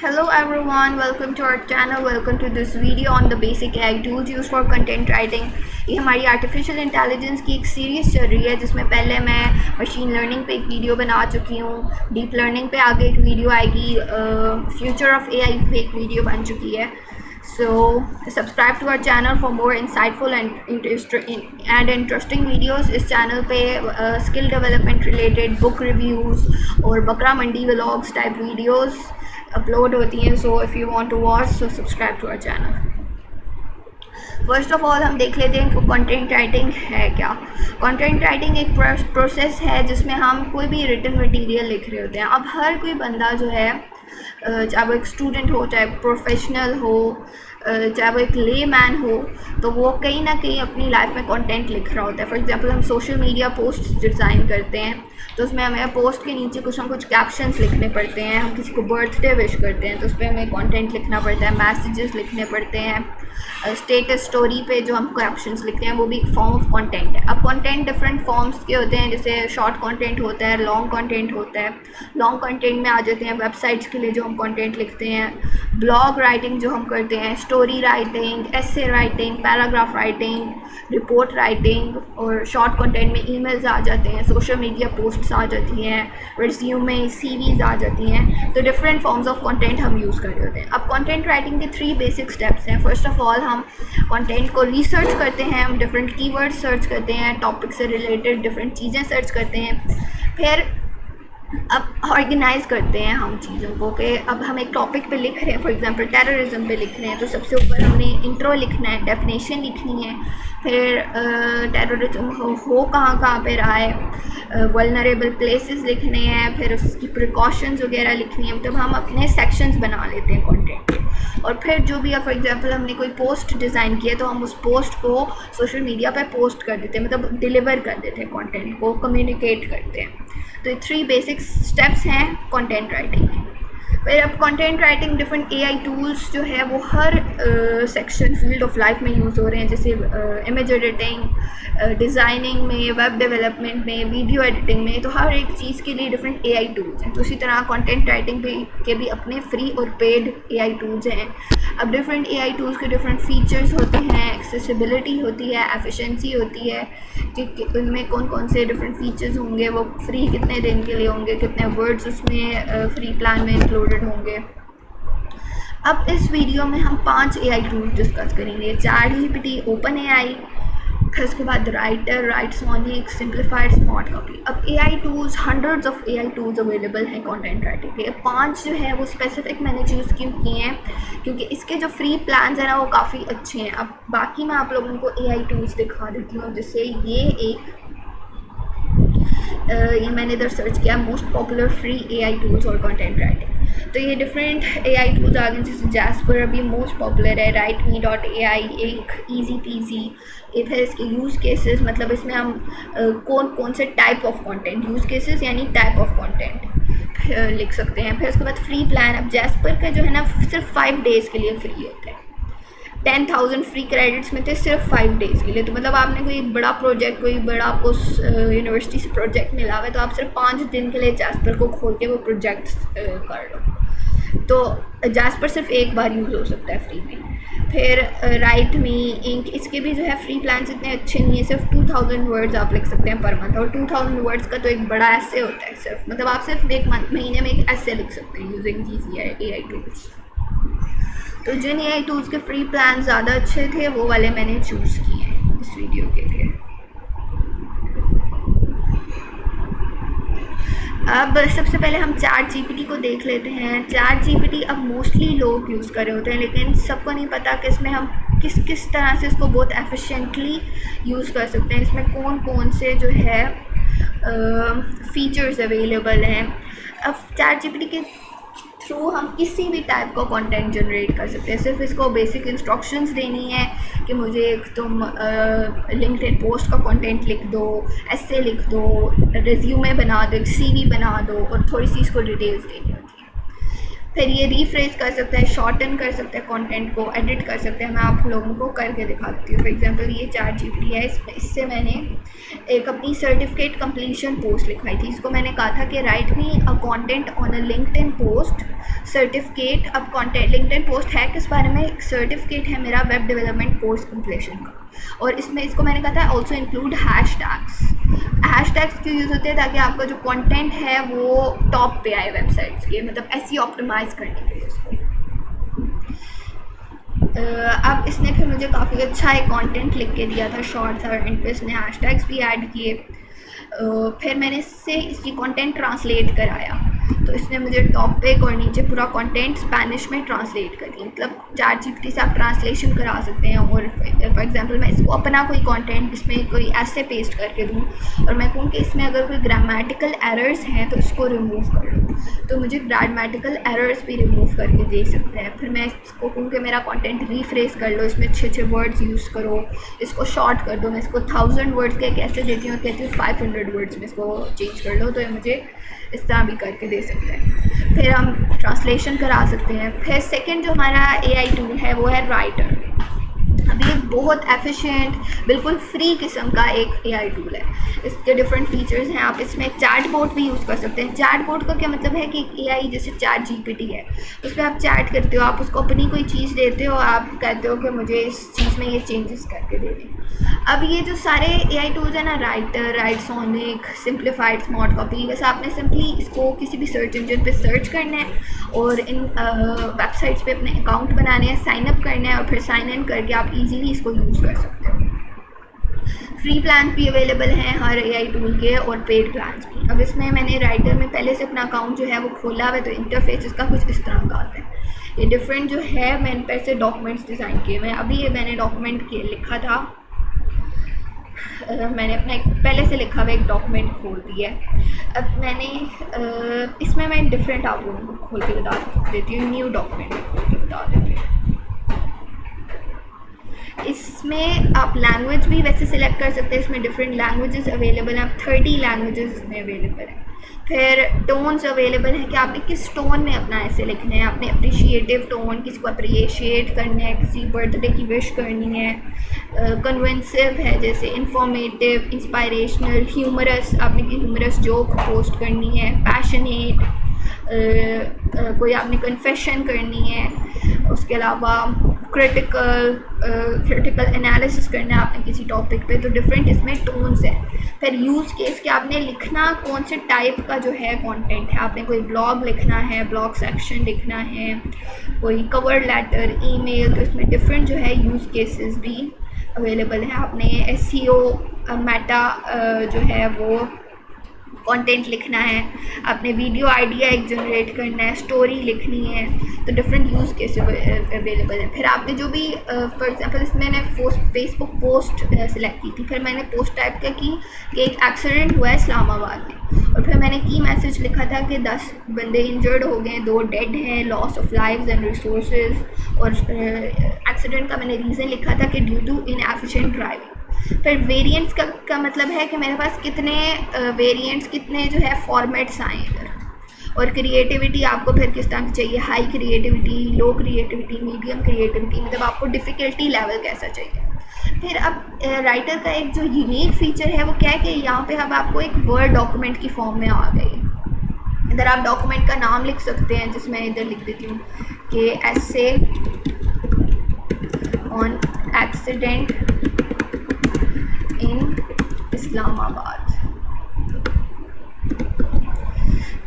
Hello everyone, welcome to our channel. Welcome to this video on the basic AI tools used for content writing. ये हमारी artificial intelligence की एक series चल रही है जिसमें पहले मैं मशीन लर्निंग पे एक वीडियो बना चुकी हूँ, डीप लर्निंग पे आगे एक वीडियो आएगी, फ्यूचर ऑफ एआई पे एक वीडियो बन चुकी है. So subscribe to our channel for more insightful and interesting videos. इस चैनल पे skill development related book reviews और बकरा मंडी व्लॉग्स टाइप वीडियोस अपलोड होती हैं. So if you want to watch so subscribe to our channel. First of all हम देख लेते हैं कि कंटेंट राइटिंग है क्या. कंटेंट राइटिंग एक प्रोसेस है जिसमें हम कोई भी रिटन मटेरियल लिख रहे होते हैं. अब हर कोई बंदा जो है, चाहे वो एक स्टूडेंट हो, चाहे प्रोफेशनल हो, चाहे वो एक ले मैन हो, तो वो कहीं ना कहीं अपनी लाइफ में कंटेंट लिख रहा होता है. फॉर एग्जांपल हम सोशल मीडिया पोस्ट डिज़ाइन करते हैं तो उसमें हमें पोस्ट के नीचे कुछ ना कुछ कैप्शंस लिखने पड़ते हैं. हम किसी को बर्थडे विश करते हैं तो उस पर हमें कंटेंट लिखना पड़ता है, मैसेजेस लिखने पड़ते हैं. स्टेटस स्टोरी पे जो हम कैप्शंस लिखते हैं वो भी एक फॉर्म ऑफ कंटेंट है. अब कंटेंट डिफरेंट फॉर्म्स के होते हैं, जैसे शॉर्ट कंटेंट होता है, लॉन्ग कंटेंट होता है. लॉन्ग कंटेंट में आ जाते हैं वेबसाइट्स के लिए जो हम कंटेंट लिखते हैं, ब्लॉग राइटिंग जो हम करते हैं, story writing, essay writing, paragraph writing, report writing. और शॉर्ट कंटेंट में ईमेल्स आ जाते हैं, सोशल मीडिया पोस्ट्स आ जाती हैं, रिज्यूमे, सीवीज आ जाती हैं. तो डिफरेंट फॉर्म्स ऑफ कंटेंट हम यूज़ कर रहे होते हैं. अब कंटेंट राइटिंग के 3 बेसिक स्टेप्स हैं. फर्स्ट ऑफ ऑल हम कंटेंट को रिसर्च करते हैं, हम डिफरेंट कीवर्ड सर्च करते हैं, टॉपिक से रिलेटेड डिफरेंट चीज़ें सर्च करते हैं. फिर अब ऑर्गेनाइज़ करते हैं हम चीज़ों को कि अब हम एक टॉपिक पे लिख रहे हैं, फॉर एग्जांपल टेररिज्म पे लिख रहे हैं, तो सबसे ऊपर हमने इंट्रो लिखना है, डेफिनेशन लिखनी है, फिर टेररिज्म हो कहाँ पे रहा है, वल्नरेबल प्लेसेस लिखने हैं, फिर उसकी प्रिकॉशंस वगैरह लिखनी है. मतलब हम अपने सेक्शंस बना लेते हैं कंटेंट के. और फिर जो भी है, फॉर एग्जांपल हमने कोई पोस्ट डिज़ाइन किया तो हम उस पोस्ट को सोशल मीडिया पे पोस्ट कर देते हैं, मतलब डिलीवर कर देते हैं, कंटेंट को कम्युनिकेट करते हैं. तो ये 3 बेसिक स्टेप्स हैं कंटेंट राइटिंग में. फिर अब content writing different AI tools जो है वो हर सेक्शन फील्ड ऑफ लाइफ में यूज़ हो रहे हैं, जैसे इमेज एडिटिंग, डिज़ाइनिंग में, वेब डेवलपमेंट में, वीडियो एडिटिंग में. तो हर एक चीज़ के लिए डिफरेंट एआई टूल्स हैं. तो इसी तरह कंटेंट राइटिंग के भी अपने फ्री और पेड एआई टूल्स हैं. अब डिफरेंट एआई टूल्स के डिफरेंट फीचर्स होते हैं, एक्सेसिबिलिटी होती है, एफिशिएंसी होती है कि उनमें कौन कौन से डिफरेंट फीचर्स होंगे, वो फ्री कितने दिन के लिए होंगे, कितने वर्ड्स उसमें फ्री प्लान में इंक्लूडेड होंगे. अब इस वीडियो में हम 5 एआई टूल्स डिस्कस करेंगे. ChatGPT, OpenAI, फिर उसके बाद राइटर, राइट्समोनिक, सिंप्लीफाइड, स्मार्ट कॉपी. अब AI tools, hundreds of AI tools available हैं कंटेंट राइटिंग के. 5 जो है वो स्पेसिफिक मैंने चूज़ क्यों किए हैं क्योंकि इसके जो फ्री प्लान्स हैं ना वो काफ़ी अच्छे हैं. अब बाकी मैं आप लोगों को एआई टूल्स दिखा देती हूँ. जैसे ये मैंने इधर सर्च किया most popular free AI tools और कंटेंट राइटिंग. तो ये डिफरेंट एआई टूल्स आ गए, जैसे जैस्पर अभी मोस्ट पॉपुलर है, write.me.ai, इंक, ईजी पीजी. ये फिर इसके यूज़ केसेस, मतलब इसमें हम कौन से type of content, use cases यानी टाइप ऑफ कंटेंट लिख सकते हैं. फिर उसके बाद फ्री प्लान. अब जैस्पर का जो है ना सिर्फ 5 डेज़ के लिए फ्री होता है. 10,000 फ्री क्रेडिट्स में थे सिर्फ 5 डेज़ के लिए. तो मतलब आपने कोई बड़ा प्रोजेक्ट, कोई बड़ा आपको यूनिवर्सिटी से प्रोजेक्ट मिला हुआ है तो आप सिर्फ 5 दिन के लिए जैस्पर को खोल के वो प्रोजेक्ट कर लो. तो जैस्पर सिर्फ एक बार यूज़ हो सकता है फ्री में. फिर राइट मी, इंक, इसके भी जो है फ्री प्लान्स इतने अच्छे नहीं है, सिर्फ 2000 वर्ड्स आप लिख सकते हैं पर मंथ. और 2000 वर्ड्स का तो एक बड़ा ऐसे होता है सिर्फ, मतलब आप सिर्फ एक महीने में एक ऐसे लिख सकते हैं यूजिंग दीज एआई टूल्स. तो जिन एआई टूल्स के फ्री प्लान ज़्यादा अच्छे थे वो वाले मैंने चूज़ किए हैं इस वीडियो के लिए. अब सबसे पहले हम ChatGPT को देख लेते हैं. ChatGPT अब मोस्टली लोग यूज़ कर रहे होते हैं, लेकिन सबको नहीं पता कि इसमें हम किस तरह से इसको बहुत एफिशिएंटली यूज़ कर सकते हैं. इसमें कौन से जो है फीचर्स अवेलेबल हैं. अब ChatGPT के थ्रू हम किसी भी टाइप का कंटेंट जनरेट कर सकते हैं. सिर्फ इसको बेसिक इंस्ट्रक्शंस देनी है कि मुझे तुम लिंक्डइन पोस्ट का कंटेंट लिख दो, एसे लिख दो, रिज्यूमे बना दो, सीवी बना दो, और थोड़ी सी इसको डिटेल्स देनी होती है. फिर ये रीफ्रेज कर सकता है, शॉर्टन कर सकता है, कंटेंट को एडिट कर सकते हैं. मैं आप लोगों को करके दिखाती हूँ. फॉर एग्जांपल ये ChatGPT है, इससे मैंने एक अपनी सर्टिफिकेट कंप्लीशन पोस्ट लिखवाई थी. इसको मैंने कहा था कि right me a content on a LinkedIn post certificate, अब कंटेंट लिंक्डइन पोस्ट है किस बारे में, एक सर्टिफिकेट है मेरा वेब डेवलपमेंट कोर्स कंप्लीशन का, और इसमें इसको मैंने कहा था ऑल्सो इंक्लूड हैशटैग्स। हैशटैग्स क्यों यूज़ होते हैं, ताकि आपका जो कंटेंट है वो टॉप पे आए वेबसाइट्स के, मतलब ऐसी ऑप्टिमाइज़ करने के लिए उसको। अब इसने फिर मुझे काफ़ी अच्छा एक कंटेंट लिख के दिया था, शॉर्ट्स, और एंड पे इसने हैशटैग्स भी ऐड किए। फिर मैंने इससे इसकी कंटेंट ट्रांसलेट कराया, तो इसने मुझे टॉपिक और नीचे पूरा कंटेंट स्पेनिश में ट्रांसलेट कर दिया। मतलब ChatGPT से आप ट्रांसलेशन करा सकते हैं, और फॉर एग्जांपल मैं इसको अपना कोई कंटेंट इसमें कोई ऐसे पेस्ट करके दूँ और मैं कहूँ कि इसमें अगर कोई ग्रामेटिकल एरर्स हैं तो इसको रिमूव कर लो, तो मुझे ग्रामेटिकल एरर्स भी रिमूव करके दे सकते हैं। फिर मैं इसको कहूँ कि मेरा कंटेंट रीफ्रेस कर लो, इसमें अच्छे वर्ड्स यूज़ करो, इसको शॉर्ट कर दो। मैं इसको 1000 वर्ड्स के कैसे देती हूँ, कहती हूँ 500 वर्ड्स में इसको चेंज कर लो, तो ये मुझे इस तरह भी करके दे सकते हैं। फिर हम ट्रांसलेशन करा सकते हैं। फिर सेकंड जो हमारा AI टूल है वो है राइटर। अभी एक बहुत एफिशिएंट बिल्कुल फ्री किस्म का एक AI टूल है। इसके डिफरेंट फीचर्स हैं। आप इसमें चैटबॉट भी यूज़ कर सकते हैं। चैटबॉट का क्या मतलब है कि AI जैसे ChatGPT है, उस पर आप चैट करते हो, आप उसको अपनी कोई चीज़ देते हो, आप कहते हो कि मुझे इस चीज़ में ये चेंजेस करके दे दें। अब ये जो सारे AI टूल्स हैं ना, राइटर, राइटसोनिक, सिंप्लीफाइड स्मार्ट कॉपी, बस आपने सिंपली इसको किसी भी सर्च इंजन पे सर्च करना है और इन वेबसाइट्स पे अपने अकाउंट बनाने हैं, साइन अप करना है, और फिर साइन इन करके आप इजीली इसको यूज़ कर सकते हो। फ्री प्लान भी अवेलेबल हैं हर AI टूल के, और पेड प्लान्स भी। अब इसमें मैंने राइटर में पहले से अपना अकाउंट जो है वो खोला हुआ है, तो इंटरफेस इसका कुछ इस तरह का आता है। ये डिफरेंट जो है, मैंने पहले से डॉक्यूमेंट्स डिज़ाइन किए हुए हैं। अभी ये मैंने डॉक्यूमेंट लिखा था, मैंने अपना एक पहले से लिखा हुआ एक डॉक्यूमेंट खोल दिया है। अब मैंने इसमें मैं डिफरेंट आप लोगों को खोल के बता देती हूँ, न्यू डॉक्यूमेंट खोल के बता देती हूँ। इसमें आप लैंग्वेज भी वैसे सिलेक्ट कर सकते हैं, इसमें डिफरेंट लैंग्वेजेस अवेलेबल हैं, 30 लैंग्वेजेस इसमें अवेलेबल हैं। फिर टोन्स अवेलेबल हैं कि आपने किस टोन में अपना ऐसे लिखना है। आपने अप्रिशिएटिव टोन, किसी को अप्रिशिएट करना है, किसी बर्थडे की विश करनी है। कन्विंसिव है जैसे इंफॉर्मेटिव, इंस्पायरेशनल, ह्यूमरस, आपने की ह्यूमरस जोक पोस्ट करनी है। पैशनेट, कोई आपने कन्फेशन करनी है। उसके अलावा क्रिटिकल एनालिसिस करना है आपने किसी टॉपिक पे, तो डिफरेंट इसमें टोन्स हैं। फिर यूज़ केस के आपने लिखना कौन से टाइप का जो है कंटेंट है। आपने कोई ब्लॉग लिखना है, ब्लॉग सेक्शन लिखना है, कोई कवर लेटर, ईमेल, तो इसमें डिफरेंट जो है यूज़ केसेस भी अवेलेबल हैं। आपने SEO, मेटा जो है वो कंटेंट लिखना है, आपने वीडियो आइडिया एक जनरेट करना है, स्टोरी लिखनी है, तो डिफरेंट यूज़ केसेस अवेलेबल हैं। फिर आपने जो भी फॉर एग्जांपल इसमें मैंने फेसबुक पोस्ट सिलेक्ट की थी, फिर मैंने पोस्ट टाइप क्या की कि एक एक्सीडेंट हुआ है इस्लामाबाद में, और फिर मैंने की मैसेज लिखा था कि 10 बंदे इंजर्ड हो गए, 2 डेड हैं, loss of lives and resources, और एक्सीडेंट का मैंने रीज़न लिखा था कि ड्यू टू इनएफिशिएंट ड्राइविंग। फिर वेरिएंट्स का मतलब है कि मेरे पास कितने वेरिएंट्स, कितने जो है फॉर्मेट्स आए इधर। और क्रिएटिविटी आपको फिर किस तरह की चाहिए, हाई क्रिएटिविटी, लो क्रिएटिविटी, मीडियम क्रिएटिविटी, मतलब आपको डिफ़िकल्टी लेवल कैसा चाहिए। फिर अब राइटर का एक जो यूनिक फीचर है वो क्या है कि यहाँ पे अब आपको एक वर्ड डॉक्यूमेंट की फॉर्म में आ गई। इधर आप डॉक्यूमेंट का नाम लिख सकते हैं, जिसमें इधर लिख देती हूँ कि essay on accident in Islamabad.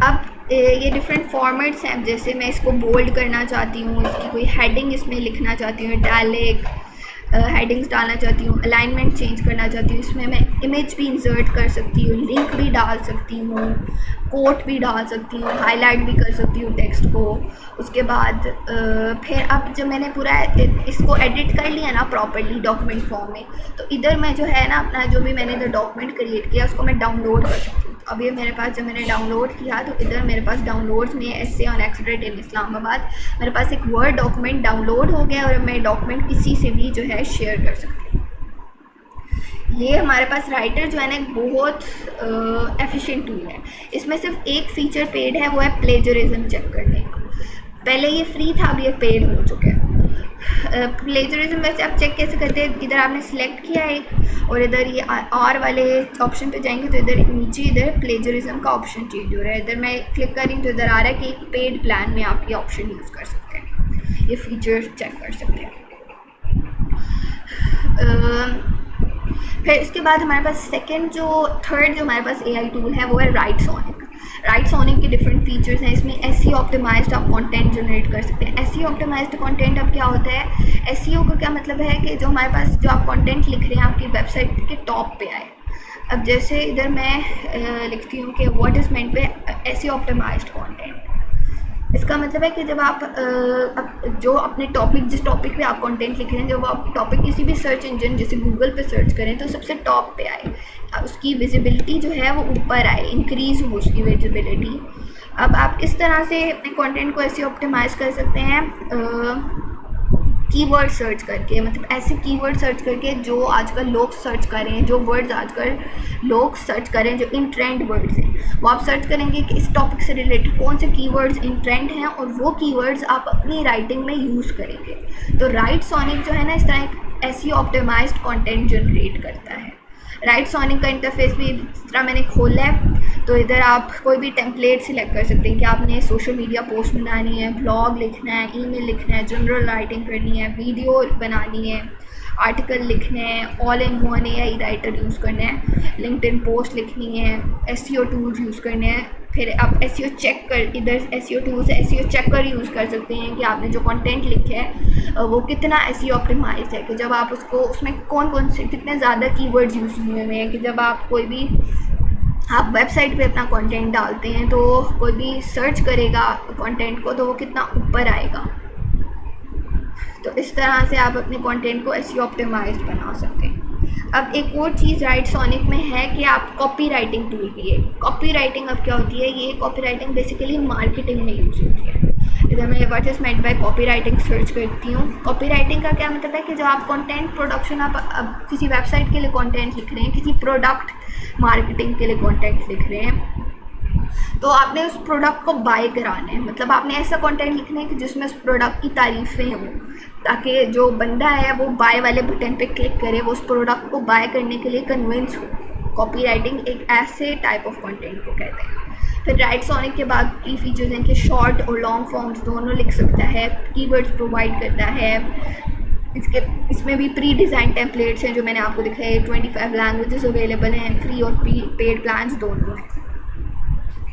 अब ये डिफरेंट फॉर्मेट्स हैं, जैसे मैं इसको बोल्ड करना चाहती हूँ, इसकी कोई हेडिंग इसमें लिखना चाहती हूँ, इटैलिक हेडिंग्स डालना चाहती हूँ, अलाइनमेंट चेंज करना चाहती हूँ, इसमें मैं इमेज भी इंसर्ट कर सकती हूँ, लिंक भी डाल सकती हूँ, कोट भी डाल सकती हूँ, हाईलाइट भी कर सकती हूँ टेक्स्ट को। उसके बाद फिर अब जब मैंने पूरा इसको एडिट कर लिया ना प्रॉपर्ली डॉक्यूमेंट फॉर्म में, तो इधर मैं जो है ना अपना जो भी मैंने इधर डॉक्यूमेंट क्रिएट किया उसको मैं डाउनलोड कर सकती हूँ। अब ये मेरे पास जब मैंने डाउनलोड किया तो इधर मेरे पास डाउनलोड्स में essay on accident in Islamabad, मेरे पास एक वर्ड डॉक्यूमेंट डाउनलोड हो गया और मैं डॉक्यूमेंट किसी से भी जो है शेयर कर सकती हूँ। ये हमारे पास राइटर जो है ना एक बहुत एफिशिएंट टूल है। इसमें सिर्फ एक फ़ीचर पेड है, वो है प्लेजरिज्म चेक करने का। पहले ये फ्री था, अब ये पेड हो चुका है। प्लेजरिज्म वैसे आप चेक कैसे करते हैं, इधर आपने सिलेक्ट किया एक और इधर ये और वाले ऑप्शन पे जाएंगे तो इधर नीचे इधर प्लेजरिज्म का ऑप्शन चेंज हो रहा है। इधर मैं क्लिक कर रही हूँ तो इधर आ रहा है कि एक पेड प्लान में आप ये ऑप्शन यूज़ कर सकते हैं, ये फीचर चेक कर सकते हैं। फिर इसके बाद हमारे पास थर्ड जो हमारे पास AI टूल है वो है राइट सोनिक। राइट सोनिक के डिफरेंट फीचर्स हैं। इसमें SEO ऑप्टिमाइज्ड आप कंटेंट जनरेट कर सकते हैं। SEO ऑप्टिमाइज्ड कंटेंट अब क्या होता है, SEO का क्या मतलब है कि जो हमारे पास जो आप कंटेंट लिख रहे हैं आपकी वेबसाइट के टॉप पे आए। अब जैसे इधर मैं लिखती हूँ कि व्हाट इज़ मेंट पे SEO ऑप्टिमाइज्ड कंटेंट, इसका मतलब है कि जब आप जो अपने टॉपिक जिस टॉपिक पे आप कंटेंट लिख रहे हैं, जब आप टॉपिक किसी भी सर्च इंजन जैसे गूगल पे सर्च करें तो सबसे टॉप पे आए, उसकी विजिबिलिटी जो है वो ऊपर आए, इंक्रीज हो उसकी विजिबिलिटी। अब आप किस तरह से अपने कंटेंट को ऐसे ऑप्टिमाइज़ कर सकते हैं, कीवर्ड सर्च करके, मतलब ऐसे कीवर्ड सर्च करके जो आजकल लोग सर्च कर रहे हैं, जो वर्ड्स आजकल लोग सर्च करें जो इन ट्रेंड वर्ड्स हैं, वो आप सर्च करेंगे कि इस टॉपिक से रिलेटेड कौन से कीवर्ड्स इन ट्रेंड हैं और वो कीवर्ड्स आप अपनी राइटिंग में यूज़ करेंगे। तो राइट सोनिक जो है ना इस तरह एक ऐसी ऑप्टिमाइज्ड कंटेंट जनरेट करता है। राइट सोनिक का इंटरफेस भी इस तरह मैंने खोला है, तो इधर आप कोई भी टेम्पलेट सिलेक्ट कर सकते हैं कि आपने सोशल मीडिया पोस्ट बनानी है, ब्लॉग लिखना है, ईमेल लिखना है, जनरल राइटिंग करनी है, वीडियो बनानी है, आर्टिकल लिखने हैं, all in one AI writer use करना है, लिंक्डइन पोस्ट लिखनी है, SEO टूल्स यूज़ करने हैं। फिर आप SEO चेक कर, इधर SEO टूल से SEO चेकर यूज़ कर सकते हैं कि आपने जो कंटेंट लिखे है वो कितना SEO ऑप्टिमाइज्ड है, कि जब आप उसको उसमें कौन कौन से कितने ज़्यादा कीवर्ड्स यूज़ हुए हुए हैं, कि जब आप कोई भी आप वेबसाइट पे अपना कंटेंट डालते हैं तो कोई भी सर्च करेगा कंटेंट को तो वो कितना ऊपर आएगा। तो इस तरह से आप अपने कंटेंट को SEO ऑप्टिमाइज्ड बना सकते हैं। अब एक और चीज़ राइट सोनिक में है कि आप कॉपी राइटिंग टूल भी है। कॉपी राइटिंग अब क्या होती है, ये कॉपी राइटिंग बेसिकली मार्केटिंग में यूज़ होती है। इधर मैं what is meant by copy writing search करती हूँ। कॉपी राइटिंग का क्या मतलब है कि जो आप कंटेंट प्रोडक्शन, आप अब किसी वेबसाइट के लिए कंटेंट लिख रहे हैं, किसी प्रोडक्ट मार्केटिंग के लिए कंटेंट लिख रहे हैं, तो आपने उस प्रोडक्ट को बाय कराना है। मतलब आपने ऐसा कंटेंट लिखना है कि जिसमें उस प्रोडक्ट की तारीफ़ें हों, ताकि जो बंदा है वो बाय वाले बटन पे क्लिक करे, वो उस प्रोडक्ट को बाय करने के लिए कन्विंस हो। कॉपी राइटिंग एक ऐसे टाइप ऑफ कंटेंट को कहते हैं। फिर राइट सोनिक के बाद की फीचर्स हैं कि शॉर्ट और लॉन्ग फॉर्म्स दोनों लिख सकता है, कीवर्ड्स प्रोवाइड करता है। इसमें भी प्री डिज़ाइन टेम्पलेट्स हैं जो मैंने आपको दिखाए, 25 लैंग्वेजेस अवेलेबल हैं, फ्री और पेड प्लान्स दोनों हैं।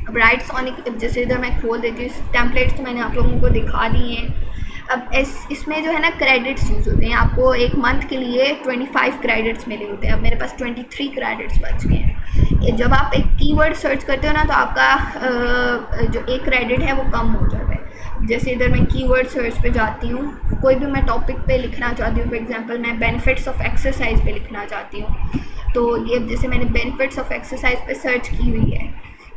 अब राइट सोनिक जैसे इधर मैं खोल देती हूँ, टेम्पलेट्स तो मैंने आप लोगों को दिखा दिए हैं। अब इसमें जो है ना क्रेडिट्स यूज़ होते हैं, आपको एक मंथ के लिए 25 क्रेडिट्स मिले होते हैं। अब मेरे पास 23 क्रेडिट्स बच गए हैं। जब आप एक कीवर्ड सर्च करते हो ना तो आपका जो एक क्रेडिट है वो कम हो जाता है। जैसे इधर मैं कीवर्ड सर्च पे जाती हूँ, कोई भी मैं टॉपिक पे लिखना चाहती हूँ, फॉर एग्जांपल मैं बेनिफिट्स ऑफ एक्सरसाइज पे लिखना चाहती हूँ, तो ये जैसे मैंने बेनिफिट्स ऑफ एक्सरसाइज पे सर्च की हुई है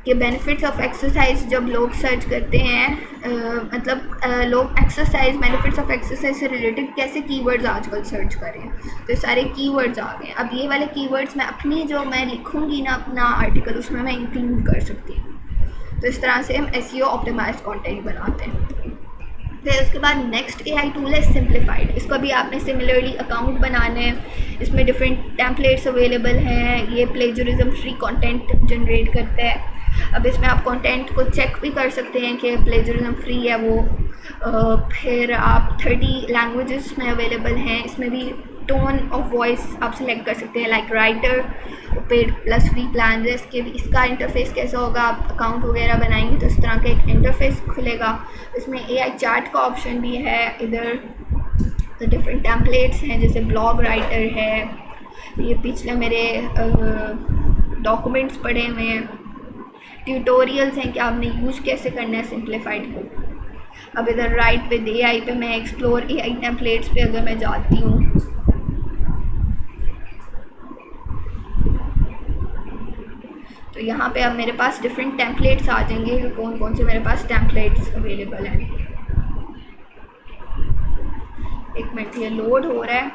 कि बेनिफिट्स ऑफ एक्सरसाइज जब लोग सर्च करते हैं, लोग एक्सरसाइज, बेनिफिट्स ऑफ एक्सरसाइज से रिलेटेड कैसे कीवर्ड्स आजकल सर्च करें, तो सारे कीवर्ड्स आ गए। अब ये वाले कीवर्ड्स मैं अपनी जो मैं लिखूँगी ना अपना आर्टिकल, उसमें मैं इंक्लूड कर सकती हूँ। तो इस तरह से हम SEO ऑप्टिमाइज्ड कंटेंट बनाते हैं। फिर उसके बाद नेक्स्ट AI टूल है सिंप्लीफाइड। इसका भी आपने सिमिलरली अकाउंट बनाना है। इसमें डिफरेंट टेम्पलेट्स अवेलेबल हैं। ये प्लेजरिज्म फ्री कंटेंट जनरेट करता है। अब इसमें आप कंटेंट को चेक भी कर सकते हैं कि प्लेजरिज्म फ्री है वो। फिर आप 30 लैंग्वेजेस में अवेलेबल हैं। इसमें भी टोन ऑफ वॉइस आप सिलेक्ट कर सकते हैं, like writer, paid plus free plan है। इसका इंटरफेस कैसा होगा, आप अकाउंट वगैरह बनाएंगे तो इस तरह का एक इंटरफेस खुलेगा। इसमें AI चैट का ऑप्शन भी है। इधर तो डिफरेंट टेम्पलेट्स हैं, जैसे ब्लॉग राइटर है, ये पिछले मेरे डॉक्यूमेंट्स पड़े हुए हैं, ट्यूटोरियल्स हैं कि आपने यूज़ कैसे करना है सिंप्लीफाइड को। अब इधर राइट विद AI पे मैं एक्सप्लोर AI टेम्पलेट्स पे अगर मैं जाती हूँ तो यहाँ पे अब मेरे पास डिफरेंट टेम्पलेट्स आ जाएंगे कि कौन कौन से मेरे पास टेम्पलेट्स अवेलेबल हैं। एक मिनट, ये लोड हो रहा है,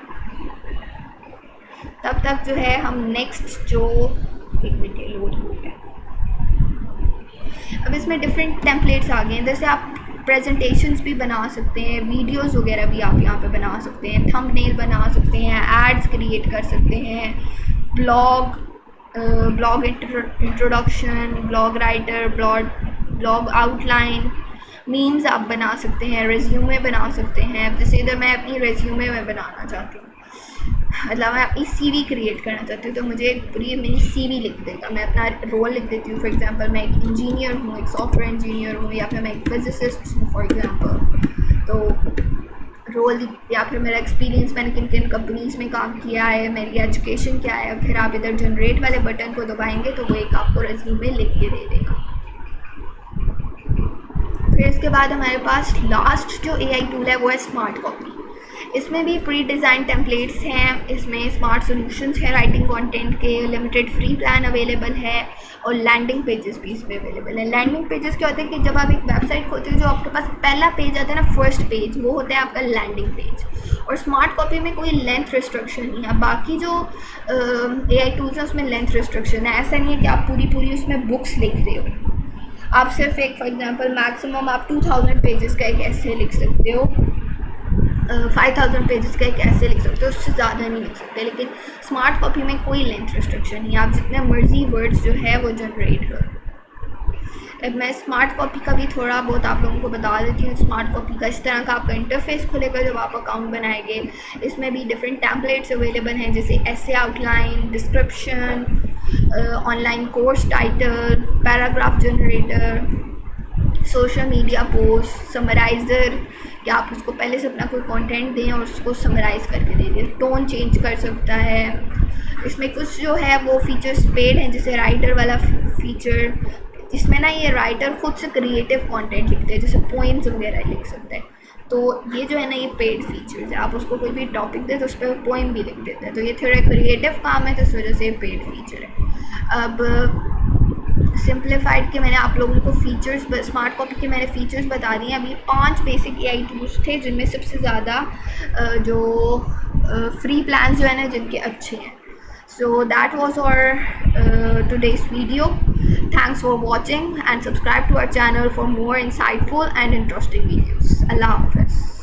तब तक जो है हम नेक्स्ट जो एक मिनट ये लोड हो गया। अब इसमें डिफरेंट टेम्पलेट्स आ गए हैं। जैसे आप प्रेजेंटेशंस भी बना सकते हैं, वीडियोस वगैरह भी आप यहाँ पे बना सकते हैं, थंबनेल बना सकते हैं, एड्स क्रिएट कर सकते हैं, blog introduction, blog writer, blog outline, memes आप बना सकते हैं, रेज्यूमे बना सकते हैं। जैसे इधर मैं अपनी रेज्यूमे में बनाना चाहती हूँ, मतलब मैं अपनी सीवी क्रिएट करना चाहती हूँ, तो मुझे पूरी मेरी सीवी लिख देगा। मैं अपना रोल लिख देती हूँ, फॉर एग्जांपल मैं एक इंजीनियर हूँ, एक सॉफ्टवेयर इंजीनियर हूँ, या फिर मैं एक फिजिसिस्ट हूँ फॉर एग्जांपल। तो रोल, या फिर मेरा एक्सपीरियंस, मैंने किन किन कंपनीज़ में काम किया है, मेरी एजुकेशन क्या है। फिर आप इधर जनरेट वाले बटन को दबाएंगे तो वो एक आपको रेज्यूमे लिख के दे देगा। फिर इसके बाद हमारे पास लास्ट जो एआई टूल है वो है स्मार्ट कॉपी। इसमें भी प्री डिज़ाइन टेम्पलेट्स हैं, इसमें स्मार्ट सॉल्यूशंस है राइटिंग कंटेंट के, लिमिटेड फ्री प्लान अवेलेबल है, और लैंडिंग पेजेस भी इसमें अवेलेबल है। लैंडिंग पेजेस क्या होते हैं कि जब आप एक वेबसाइट खोलते हो, जो आपके पास पहला पेज आता है ना, फर्स्ट पेज, वो होता है आपका लैंडिंग पेज। और स्मार्ट कॉपी में कोई लेंथ रिस्ट्रिक्शन नहीं है। बाकी जो एआई टूल्स हैं उसमें लेंथ रिस्ट्रिक्शन है। ऐसा नहीं है कि आप पूरी उसमें बुक्स लिख रहे हो। आप सिर्फ एक, फॉर एग्जांपल मैक्सिमम आप 2000 पेजेस का एक ऐसे लिख सकते हो, 5000 पेजेस का एक ऐसे लिख सकते हो, उससे ज़्यादा नहीं लिख सकते। लेकिन स्मार्ट कॉपी में कोई लेंथ रिस्ट्रिक्शन नहीं है, आप जितने मर्जी वर्ड्स जो है वो जनरेट करो। अब मैं स्मार्ट कॉपी का भी थोड़ा बहुत आप लोगों को बता देती हूँ। स्मार्ट कॉपी का इस तरह का आपका इंटरफेस खुलेगा जब आप अकाउंट बनाएंगे। इसमें भी डिफरेंट टेम्पलेट्स अवेलेबल हैं, जैसे essay outline, description, online course title, paragraph generator, social media post, summariser, कि आप उसको पहले से अपना कोई कंटेंट दें और उसको समराइज़ करके दे दें। टोन चेंज कर सकता है। इसमें कुछ जो है वो फीचर्स पेड हैं, जैसे राइटर वाला फीचर, जिसमें ना ये राइटर खुद से क्रिएटिव कंटेंट लिखते हैं, जैसे पोइम्स वगैरह लिख सकते हैं। तो ये जो है ना, ये पेड फीचर्स है। आप उसको कोई भी टॉपिक दे तो उस पर पोइम भी लिख देते हैं। तो ये थोड़ा क्रिएटिव काम है, तो इस वजह से ये पेड फीचर है। अब सिंप्लीफाइड के मैंने आप लोगों को फीचर्स, स्मार्ट कॉपी के मैंने फीचर्स बता दिए। अभी 5 बेसिक एआई टूल्स थे, जिनमें सबसे ज़्यादा जो फ्री प्लान जो है ना, जिनके अच्छे हैं। So that was our today's video. Thanks for watching and subscribe to our channel for more insightful and interesting videos. Allah Hafiz.